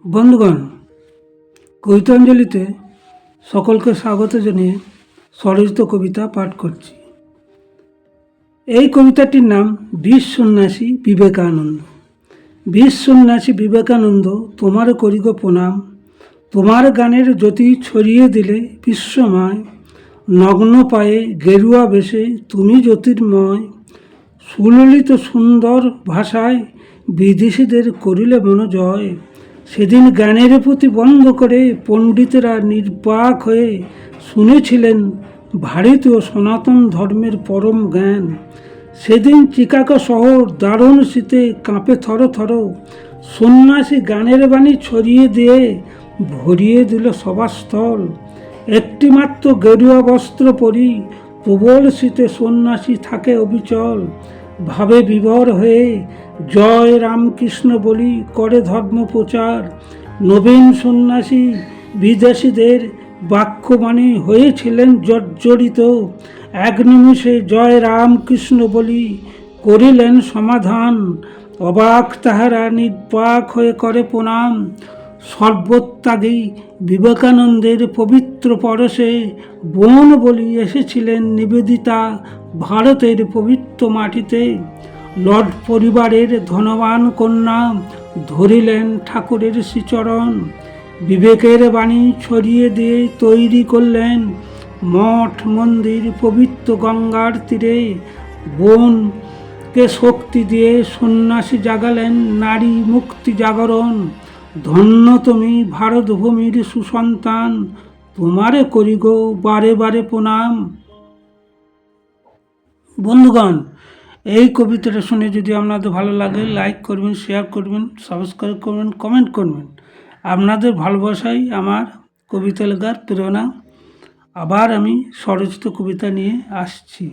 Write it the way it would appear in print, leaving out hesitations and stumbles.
বন্ধুগণ, কবিতাঞ্জলিতে সকলকে স্বাগত জানিয়ে স্বরচিত কবিতা পাঠ করছি। এই কবিতাটির নাম বীর সন্ন্যাসী বিবেকানন্দ। বীর সন্ন্যাসী বিবেকানন্দ, তোমার করিগ প্রণাম। তোমার গানের জ্যোতি ছড়িয়ে দিলে বিশ্বময়। নগ্ন পায়ে গেরুয়া বেশে তুমি জ্যোতির্ময়। সুললিত সুন্দর ভাষায় বিদেশিদের করিলে মনোজয়। সেদিন জ্ঞানের প্রতি বন্ধ করে পণ্ডিতেরা নির্বাক হয়ে শুনেছিলেন ভারতীয় সনাতন ধর্মের পরম জ্ঞান। সেদিন চিকাগো শহর দারুণ শীতে কাঁপে থর থর। সন্ন্যাসী গানের বাণী ছড়িয়ে দিয়ে ভরিয়ে দিল সভাস্থল। একটিমাত্র গেরুয়া বস্ত্র পরি প্রবল শীতে সন্ন্যাসী থাকে অবিচল। ভাবে বিভোর হয়ে জয় রামকৃষ্ণ বলি করে ধর্ম প্রচার। নবীন সন্ন্যাসী বিদেশিদের বাক্যবাণী হয়েছিলেন জর্জরিত। এক নিমিষে জয় রামকৃষ্ণ বলি করিলেন সমাধান। অবাক তাহারা নির্বাক হয়ে করে প্রণাম। সর্বত্যাগী বিবেকানন্দের পবিত্র পরশে বোন বলি এসেছিলেন নিবেদিতা ভারতের পবিত্র মাটিতে। লর্ড পরিবারের ধনবান কন্যা ধরিলেন ঠাকুরের শ্রীচরণ। বিবেকের বাণী ছড়িয়ে দিয়ে তৈরি করলেন মঠ মন্দির পবিত্র গঙ্গার তীরে। বোনকে শক্তি দিয়ে সন্ন্যাসী জাগালেন নারী মুক্তি জাগরণ। ধন্য তুমি ভারত ভূমির সুসন্তান, তোমারে করি গো বারে বারে প্রণাম। বন্ধুগণ, এই কবিতাটা শুনে যদি আপনাদের ভালো লাগে লাইক করবেন, শেয়ার করবেন, সাবস্ক্রাইব করবেন, কমেন্ট করবেন। আপনাদের ভালোবাসাই আমার কবিতা লেখার প্রেরণা। আবার আমি স্বরচিত কবিতা নিয়ে আসছি।